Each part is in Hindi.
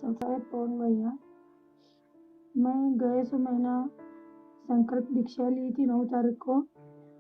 सफेद पवन भैया, मैं गए सो महीना संकल्प दीक्षा ली थी 9 तारीख को,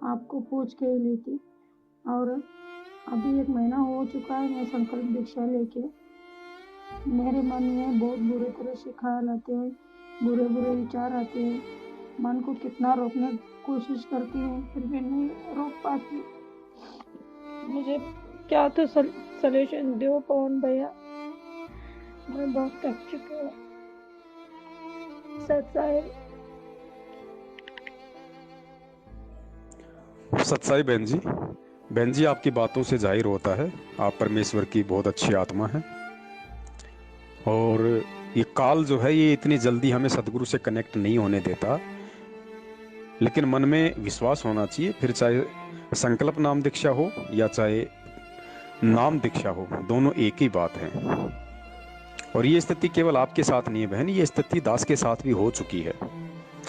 आपको पूछ के ही ली थी। और अभी 1 महीना हो चुका है मैं संकल्प दीक्षा लेके। मेरे मन में बहुत बुरे तरह से ख्याल आते हैं, बुरे बुरे विचार आते हैं। मन को कितना रोकने की कोशिश करती हूँ फिर भी नहीं रोक पाती। मुझे क्या तो सलूशन दो पवन भैया, मैं बहुत थक चुकी हूँ। सच्चाई बहन जी आपकी बातों से जाहिर होता है आप परमेश्वर की बहुत अच्छी आत्मा है। और ये काल जो है ये इतनी जल्दी हमें सदगुरु से कनेक्ट नहीं होने देता, लेकिन मन में विश्वास होना चाहिए। फिर चाहे संकल्प नाम दीक्षा हो या चाहे नाम दीक्षा हो, दोनों एक ही बात है। और ये स्थिति केवल आपके साथ नहीं है बहन, ये स्थिति दास के साथ भी हो चुकी है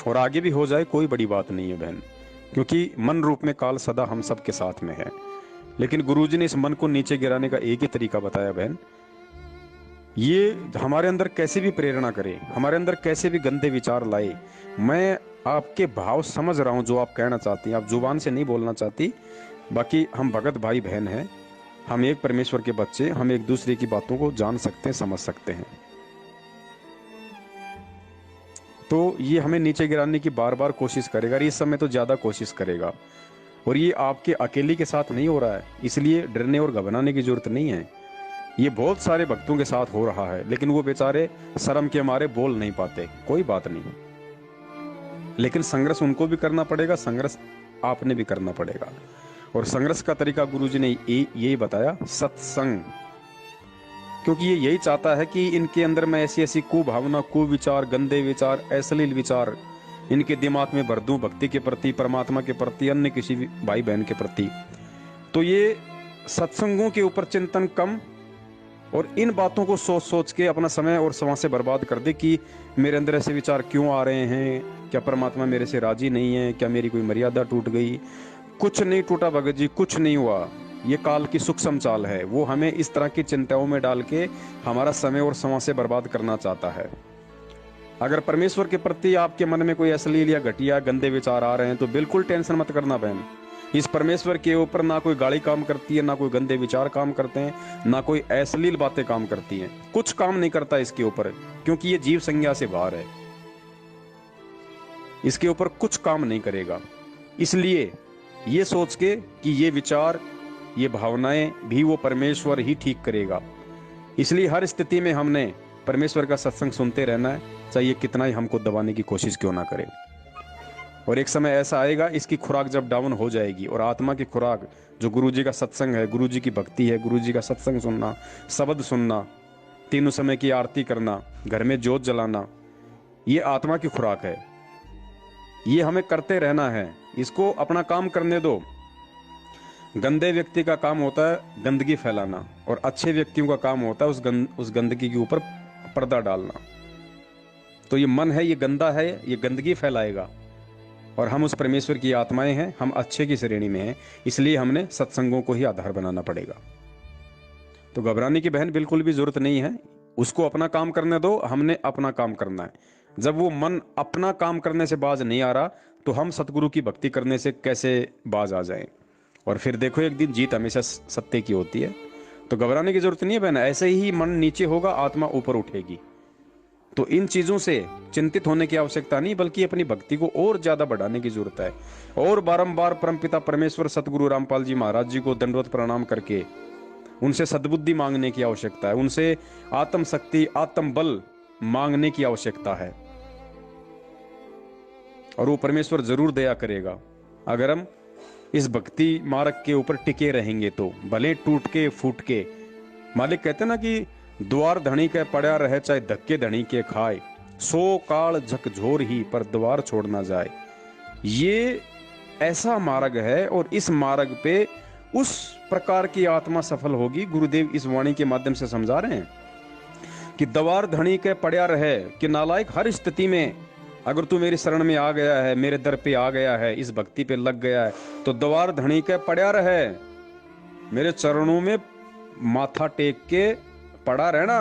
और आगे भी हो जाए कोई बड़ी बात नहीं है बहन, क्योंकि मन रूप में काल सदा हम सब के साथ में है। लेकिन गुरुजी ने इस मन को नीचे गिराने का एक ही तरीका बताया बहन, ये हमारे अंदर कैसे भी प्रेरणा करे, हमारे अंदर कैसे भी गंदे विचार लाए। मैं आपके भाव समझ रहा हूं जो आप कहना चाहती हैं, आप जुबान से नहीं बोलना चाहती। बाकी हम भगत भाई बहन हैं, हम एक परमेश्वर के बच्चे, हम एक दूसरे की बातों को जान सकते हैं, समझ सकते हैं। तो ये हमें नीचे गिराने की बार बार कोशिश करेगा, और इस समय तो ज्यादा कोशिश करेगा। और ये आपके अकेले के साथ नहीं हो रहा है, इसलिए डरने और घबराने की जरूरत नहीं है। ये बहुत सारे भक्तों के साथ हो रहा है, लेकिन वो बेचारे शर्म के मारे बोल नहीं पाते। कोई बात नहीं, लेकिन संघर्ष उनको भी करना पड़ेगा, संघर्ष आपने भी करना पड़ेगा। और संघर्ष का तरीका गुरुजी ने यही बताया, सत्संग। क्योंकि ये यही चाहता है कि इनके अंदर मैं ऐसी ऐसी कुभावना, कुविचार, गंदे विचार, अश्लील विचार इनके दिमाग में भर दूं भक्ति के प्रति, परमात्मा के प्रति, अन्य किसी भी भाई बहन के प्रति। तो ये सत्संगों के ऊपर चिंतन कम, और इन बातों को सोच सोच के अपना समय और समय से बर्बाद कर दे कि मेरे अंदर ऐसे विचार क्यों आ रहे हैं, क्या परमात्मा मेरे से राजी नहीं है, क्या मेरी कोई मर्यादा टूट गई। कुछ नहीं टूटा भगत जी, कुछ नहीं हुआ। ये काल की सूक्ष्म चाल है, वो हमें इस तरह की चिंताओं में डाल के हमारा समय और समय से बर्बाद करना चाहता है। अगर परमेश्वर के प्रति आपके मन में कोई अश्लील या घटिया गंदे विचार आ रहे हैं तो बिल्कुल टेंशन मत करना बहन। इस परमेश्वर के ऊपर ना कोई गाली काम करती है, ना कोई गंदे विचार काम करते हैं, ना कोई अश्लील बातें काम करती हैं। कुछ काम नहीं करता इसके ऊपर, क्योंकि ये जीव संज्ञा से बाहर है, इसके ऊपर कुछ काम नहीं करेगा। इसलिए ये सोच के कि ये विचार, ये भावनाएं भी वो परमेश्वर ही ठीक करेगा। इसलिए हर स्थिति में हमने परमेश्वर का सत्संग सुनते रहना है, चाहे कितना ही हमको दबाने की कोशिश क्यों ना करे। और एक समय ऐसा आएगा, इसकी खुराक जब डाउन हो जाएगी और आत्मा की खुराक जो गुरुजी का सत्संग है, गुरुजी की भक्ति है, गुरुजी का सत्संग सुनना, शब्द सुनना, तीनों समय की आरती करना, घर में जोत जलाना, ये आत्मा की खुराक है। ये हमें करते रहना है, इसको अपना काम करने दो। गंदे व्यक्ति का काम होता है गंदगी फैलाना, और अच्छे व्यक्तियों का काम होता है उस गंदगी के ऊपर पर्दा डालना। तो ये मन है, ये गंदा है, ये गंदगी फैलाएगा। और हम उस परमेश्वर की आत्माएं हैं, हम अच्छे की श्रेणी में हैं, इसलिए हमने सत्संगों को ही आधार बनाना पड़ेगा। तो घबराने की बहन बिल्कुल भी जरूरत नहीं है, उसको अपना काम करने दो, हमने अपना काम करना है। जब वो मन अपना काम करने से बाज नहीं आ रहा तो हम सतगुरु की भक्ति करने से कैसे बाज आ जाएं। और फिर देखो एक दिन जीत हमेशा सत्य की होती है। तो घबराने की जरूरत नहीं है बहन, ऐसे ही मन नीचे होगा, आत्मा ऊपर उठेगी। तो इन चीजों से चिंतित होने की आवश्यकता नहीं, बल्कि अपनी भक्ति को और ज्यादा बढ़ाने की जरूरत है। और बारंबार परमपिता परमेश्वर सतगुरु रामपाल जी महाराज जी को दंडवत प्रणाम करके उनसे सद्बुद्धि मांगने की आवश्यकता है, उनसे आत्म शक्ति, आत्म बल मांगने की आवश्यकता है। और वो परमेश्वर जरूर दया करेगा अगर हम इस भक्ति मार्ग के ऊपर टिके रहेंगे तो, भले टूट के फूट के। मालिक कहते ना कि द्वार धनी के पड़ा रहे, चाहे धक्के धनी के खाए, सो काल झकझोर ही पर द्वार छोड़ ना जाए। ये ऐसा मार्ग है, और इस मार्ग पे उस प्रकार की आत्मा सफल होगी। गुरुदेव इस वाणी के माध्यम से समझा रहे हैं कि द्वार धनी के पड़ा रहे, कि नालायक हर स्थिति में अगर तू मेरी शरण में आ गया है, मेरे दर पे आ गया है, इस भक्ति पे लग गया है, तो द्वार धनी के पड़ा रहे, मेरे चरणों में माथा टेक के पड़ा रहना।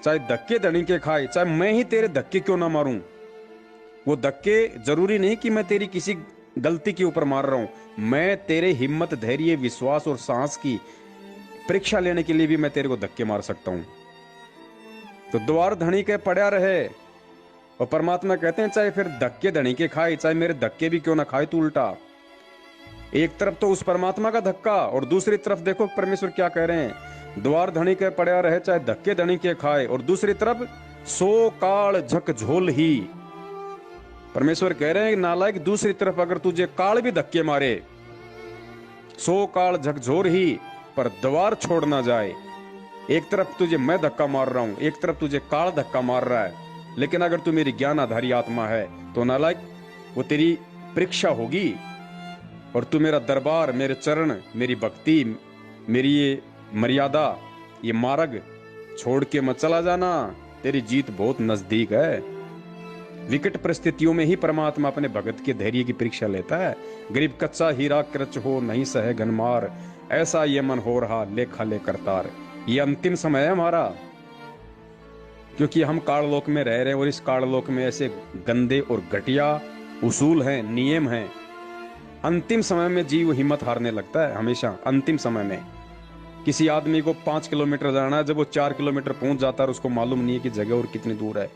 चाहे धक्के धनी के खाए, चाहे मैं ही तेरे धक्के क्यों ना मारूं। वो धक्के जरूरी नहीं कि मैं तेरी किसी गलती के ऊपर मार रहा हूं, मैं तेरे हिम्मत, धैर्य, विश्वास और साहस की परीक्षा लेने के लिए भी मैं तेरे को धक्के मार सकता हूं। तो द्वार धनी के पड़ा रहे, और परमात्मा कहते हैं चाहे फिर धक्के धनी के खाए, चाहे मेरे धक्के भी क्यों ना खाए तू उल्टा। एक तरफ तो उस परमात्मा का धक्का, और दूसरी तरफ देखो परमेश्वर क्या कह रहे हैं, द्वार धनी के पड़ा रहे चाहे धक्के धनी के खाए, और दूसरी तरफ सो काल झकझोल ही। परमेश्वर कह रहे हैं नालायक, दूसरी तरफ अगर तुझे काल भी धक्के मारे, सो काल झकझोर ही, पर द्वार छोड़ ना जाए। एक तरफ तुझे मैं धक्का मार रहा हूं, एक तरफ तुझे काल धक्का मार रहा है, लेकिन अगर तू मेरी ज्ञान आधारी आत्मा है तो नालायक वो तेरी परीक्षा होगी, और तू मेरा दरबार, मेरे चरण, मेरी भक्ति, मेरी ये मर्यादा, ये मार्ग छोड़ के मत चला जाना, तेरी जीत बहुत नजदीक है। विकट परिस्थितियों में ही परमात्मा अपने भगत के धैर्य की परीक्षा लेता है। गरीब कच्चा हीरा कृच हो नहीं सहे घनमार, ऐसा ये मन हो रहा लेखा ले करतार। ये अंतिम समय है हमारा, क्योंकि हम काललोक में रह रहे हैं, और इस काललोक में ऐसे गंदे और घटिया उसूल हैं, नियम हैं। अंतिम समय में जीव हिम्मत हारने लगता है हमेशा। अंतिम समय में किसी आदमी को 5 किलोमीटर जाना है, जब वो 4 किलोमीटर पहुंच जाता है और उसको मालूम नहीं है कि जगह और कितनी दूर है,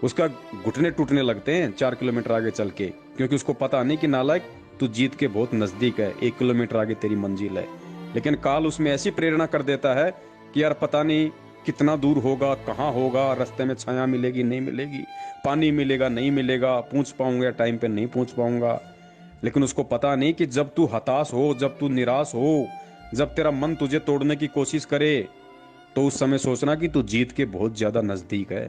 उसका घुटने टूटने लगते हैं 4 किलोमीटर आगे चल के, क्योंकि उसको पता नहीं कि नालायक तू जीत के बहुत नजदीक है, 1 किलोमीटर आगे तेरी मंजिल है। लेकिन काल उसमें ऐसी प्रेरणा कर देता है कि यार पता नहीं कितना दूर होगा, कहाँ होगा, रास्ते में छाया मिलेगी नहीं मिलेगी, पानी मिलेगा नहीं मिलेगा, पहुंच पाऊंगा टाइम पे नहीं पहुंच पाऊंगा। लेकिन उसको पता नहीं कि जब तू हताश हो, जब तू निराश हो, जब तेरा मन तुझे तोड़ने की कोशिश करे, तो उस समय सोचना कि तू जीत के बहुत ज्यादा नजदीक है।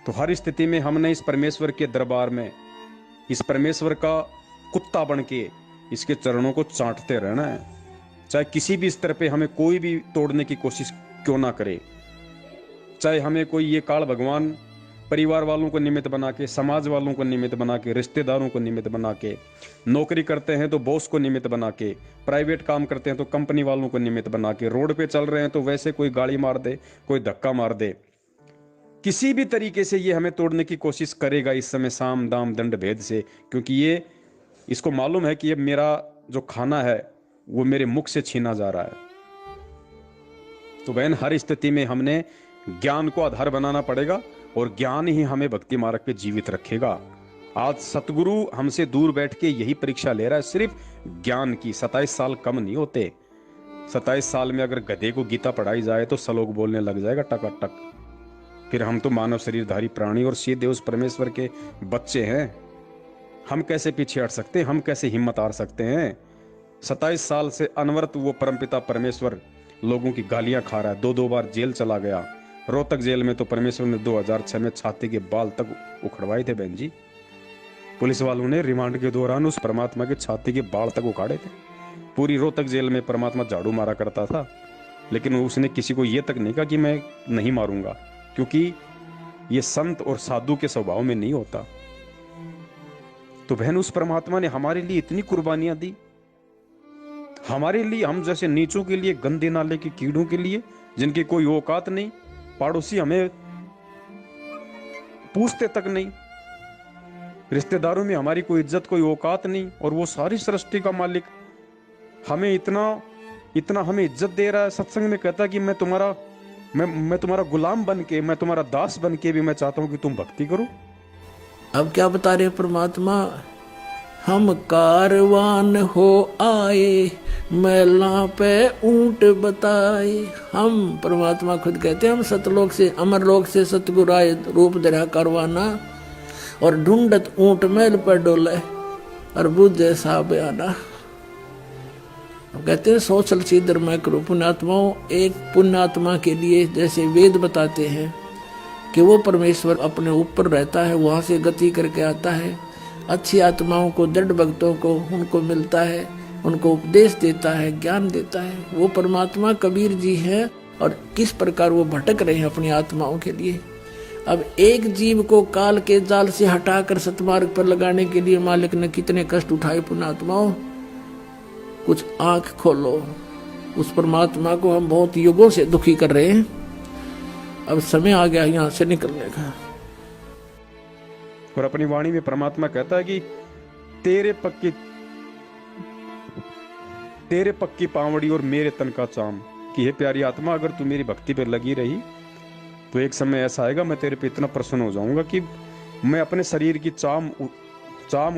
तो हर स्थिति में हमने इस परमेश्वर के दरबार में, इस परमेश्वर का कुत्ता बन के इसके चरणों को चाटते रहना है। चाहे किसी भी स्तर पे हमें कोई भी तोड़ने की कोशिश क्यों ना करे, चाहे हमें कोई ये काल भगवान परिवार वालों को निमित्त बना के, समाज वालों को निमित्त बना के, रिश्तेदारों को निमित्त बना के, नौकरी करते हैं तो बॉस को निमित्त बना के, प्राइवेट काम करते हैं तो कंपनी वालों को निमित्त बना के, रोड पे चल रहे हैं तो वैसे कोई गाड़ी मार दे, कोई धक्का मार दे, किसी भी तरीके से ये हमें तोड़ने की कोशिश करेगा इस समय साम दाम दंड भेद से, क्योंकि ये इसको मालूम है कि ये मेरा जो खाना है वो मेरे मुख से छीना जा रहा है। तो बहन, हर स्थिति में हमने ज्ञान को आधार बनाना पड़ेगा, और ज्ञान ही हमें भक्ति मार्ग पे जीवित रखेगा। आज सतगुरु हमसे दूर बैठ के यही परीक्षा ले रहा है, सिर्फ ज्ञान की। 27 साल कम नहीं होते। 27 साल में अगर गधे को गीता पढ़ाई जाए तो श्लोक बोलने लग जाएगा टक। फिर हम तो मानव शरीरधारी प्राणी और सीधे उस परमेश्वर के बच्चे हैं। हम कैसे पीछे हट सकते हैं, हम कैसे हिम्मत हार सकते हैं। 27 साल से अनवरत वो परमपिता परमेश्वर लोगों की गालियां खा रहा है, 2 बार जेल चला गया। रोहतक जेल में तो परमेश्वर ने 2006 में छाती के बाल तक उखड़वाए थे बहन जी। पुलिस वालों ने रिमांड के दौरान उस परमात्मा के छाती के बाल तक उखाड़े थे। पूरी रोहतक जेल में परमात्मा झाड़ू मारा करता था, लेकिन उसने किसी को यह तक नहीं कहा कि मैं नहीं मारूंगा, क्योंकि ये संत और साधु के स्वभाव में नहीं होता। तो बहन, उस परमात्मा ने हमारे लिए इतनी कुर्बानियां दी, हमारे लिए, हम जैसे नीचों के लिए, गंदे नाले के कीड़ों के लिए, जिनकी कोई औकात नहीं, पड़ोसी हमें पूछते तक नहीं, रिश्तेदारों में हमारी कोई इज्जत, कोई औकात नहीं, और वो सारी सृष्टि का मालिक हमें इतना हमें इज्जत दे रहा है। सत्संग में कहता है कि मैं तुम्हारा गुलाम बन के, मैं तुम्हारा दास बन के भी मैं चाहता हूं कि तुम भक्ति करो। अब क्या बता रहे परमात्मा, हम कारवान हो आए, मैला पे ऊंट बताए। हम, परमात्मा खुद कहते हैं, हम सतलोक से, अमरलोक से सतगुरु आए, रूप धरा करवाना, और ढूंढत ऊंट मैल पर डोले, और बुझे साहब आना। कहते हैं 100 चल सीधर मैं करूं। पुण्यात्माओं, एक पुण्यात्मा के लिए जैसे वेद बताते हैं कि वो परमेश्वर अपने ऊपर रहता है, वहां से गति करके आता है, अच्छी आत्माओं को, दृढ़ भक्तों को उनको मिलता है, उनको उपदेश देता है, ज्ञान देता है। वो परमात्मा कबीर जी है, और किस प्रकार वो भटक रहे हैं अपनी आत्माओं के लिए। अब एक जीव को काल के जाल से हटाकर सतमार्ग पर लगाने के लिए मालिक ने कितने कष्ट उठाए। पुण्यात्माओं, कुछ आंख खोलो। उस परमात्मा को हम बहुत युगों से दुखी कर रहे हैं। अब समय आ गया यहाँ से निकलने का। और अपनी वाणी में परमात्मा कहता है कि तेरे पक्की पावड़ी और मेरे तन का चाम, कि हे प्यारी आत्मा, अगर तू मेरी भक्ति पे लगी रही तो एक समय ऐसा आएगा मैं तेरे पे इतना प्रसन्न हो जाऊंगा कि मैं अपने शरीर की चाम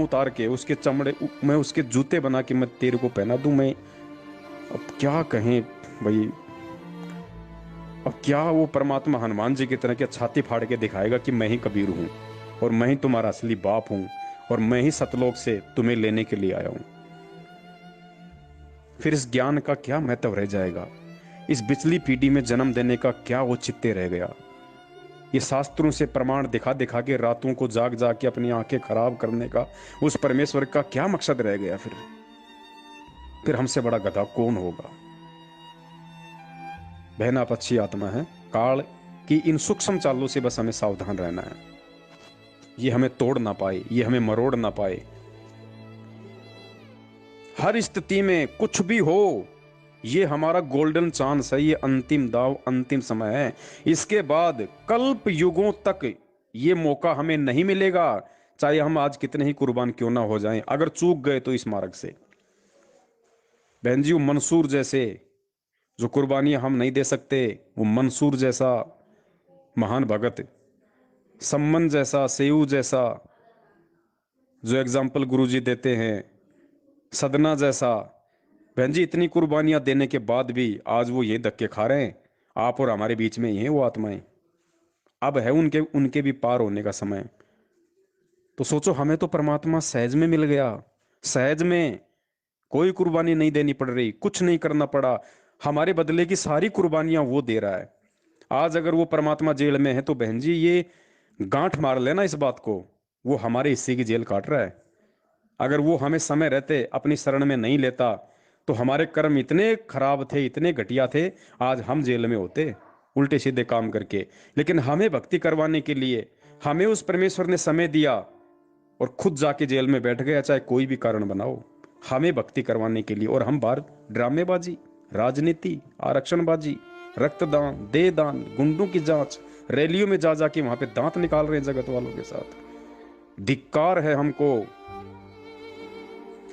उतार के उसके चमड़े, मैं उसके जूते बना के मैं तेरे को पहना दूं। मैं अब क्या कहें भाई, अब क्या वो परमात्मा हनुमान जी की तरह के छाती फाड़ के दिखाएगा कि मैं ही कबीर हूं और मैं ही तुम्हारा असली बाप हूं और मैं ही सतलोक से तुम्हें लेने के लिए आया हूं। फिर इस ज्ञान का क्या महत्व रह जाएगा? इस बिचली पीढ़ी में जन्म देने का क्या औचित्य रह गया? ये शास्त्रों से प्रमाण दिखा दिखा के रातों को जाग जाग के अपनी आंखें खराब करने का उस परमेश्वर का क्या मकसद रह गया? फिर हमसे बड़ा गधा कौन होगा? बहन, आप अच्छी आत्मा है। काल की इन सूक्ष्म चालों से बस हमें सावधान रहना है। ये हमें तोड़ ना पाए, ये हमें मरोड़ ना पाए। हर स्थिति में कुछ भी हो, ये हमारा गोल्डन चांस है, ये अंतिम दाव, अंतिम समय है। इसके बाद कल्प युगों तक ये मौका हमें नहीं मिलेगा, चाहे हम आज कितने ही कुर्बान क्यों ना हो जाएं। अगर चूक गए तो इस मार्ग से, बहन जी, मंसूर जैसे जो कुर्बानियां हम नहीं दे सकते, वो मंसूर जैसा महान भगत, सम्मन जैसा, सेऊ जैसा जो एग्जाम्पल गुरुजी देते हैं, सदना जैसा, बहन जी, इतनी कुर्बानियां देने के बाद भी आज वो ये धक्के खा रहे हैं। आप और हमारे बीच में ही हैं वो आत्माएं। अब है उनके भी पार होने का समय। तो सोचो, हमें तो परमात्मा सहज में मिल गया। सहज में कोई कुर्बानी नहीं देनी पड़ रही, कुछ नहीं करना पड़ा। हमारे बदले की सारी कुर्बानियां वो दे रहा है। आज अगर वो परमात्मा जेल में है तो बहन जी, ये गांठ मार लेना इस बात को, वो हमारे हिस्से की जेल काट रहा है। अगर वो हमें समय रहते अपनी शरण में नहीं लेता तो हमारे कर्म इतने खराब थे, इतने घटिया थे, आज हम जेल में होते उल्टे सीधे काम करके। लेकिन हमें भक्ति करवाने के लिए हमें उस परमेश्वर ने समय दिया और खुद जाके जेल में बैठ गया, चाहे कोई भी कारण बनाओ, हमें भक्ति करवाने के लिए। और हम बाहर ड्रामेबाजी, राजनीति, आरक्षणबाजी, रक्तदान, देहदान, गुंडों की जांच, रैलियों में जा जाके वहां पे दांत निकाल रहे हैं जगत वालों के साथ। धिक्कार है हमको।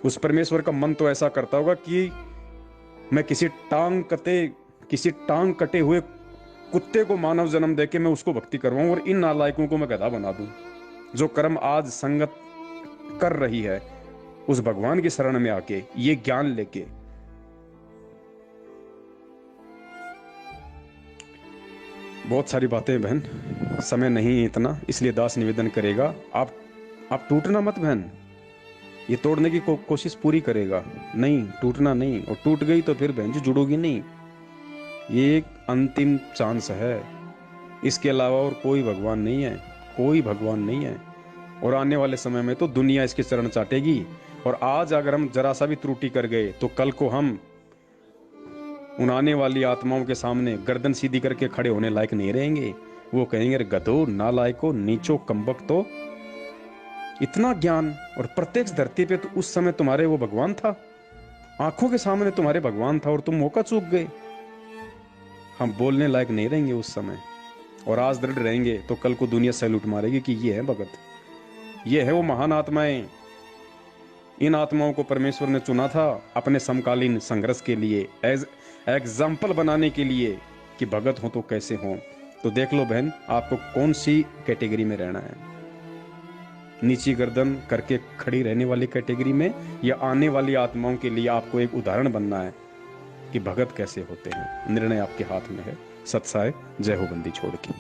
उस परमेश्वर का मन तो ऐसा करता होगा कि मैं किसी टांग कटे हुए कुत्ते को मानव जन्म देके मैं उसको भक्ति करवाऊं और इन नालायकों को मैं गधा बना दूं। जो कर्म आज संगत कर रही है, उस भगवान की शरण में आके ये ज्ञान लेके। बहुत सारी बातें बहन, समय नहीं इतना, इसलिए दास निवेदन करेगा, आप टूटना मत बहन। ये तोड़ने की कोशिश पूरी करेगा, नहीं टूटना नहीं। और टूट गई तो फिर बहन जी जुड़ोगी नहीं। ये एक अंतिम चांस है, इसके अलावा और कोई भगवान नहीं है, कोई भगवान नहीं है। और आने वाले समय में तो दुनिया इसके चरण चाटेगी। और आज अगर हम जरा सा भी त्रुटि कर गए तो कल को हम उन आने वाली आत्माओं के सामने गर्दन सीधी करके खड़े होने लायक नहीं रहेंगे। वो कहेंगे, गधो, नालायको, नीचो, कमबख्त, तो इतना ज्ञान। और प्रत्यक्ष धरती पे तो उस समय तुम्हारे वो भगवान था, आंखों के सामने तुम्हारे भगवान था और तुम मौका चूक गए। हम बोलने लायक नहीं रहेंगे उस समय। और आज दृढ़ रहेंगे तो कल को दुनिया सैल्यूट मारेगी कि ये है भगत, ये है वो महान आत्माएं। इन आत्माओं को परमेश्वर ने चुना था अपने समकालीन संघर्ष के लिए, एज एग्जाम्पल बनाने के लिए कि भगत हो तो कैसे हो। तो देख लो बहन, आपको कौन सी कैटेगरी में रहना है, नीची गर्दन करके खड़ी रहने वाली कैटेगरी में, या आने वाली आत्माओं के लिए आपको एक उदाहरण बनना है कि भगत कैसे होते हैं। निर्णय आपके हाथ में है। सत्साय, जय हो बंदी छोड़ की।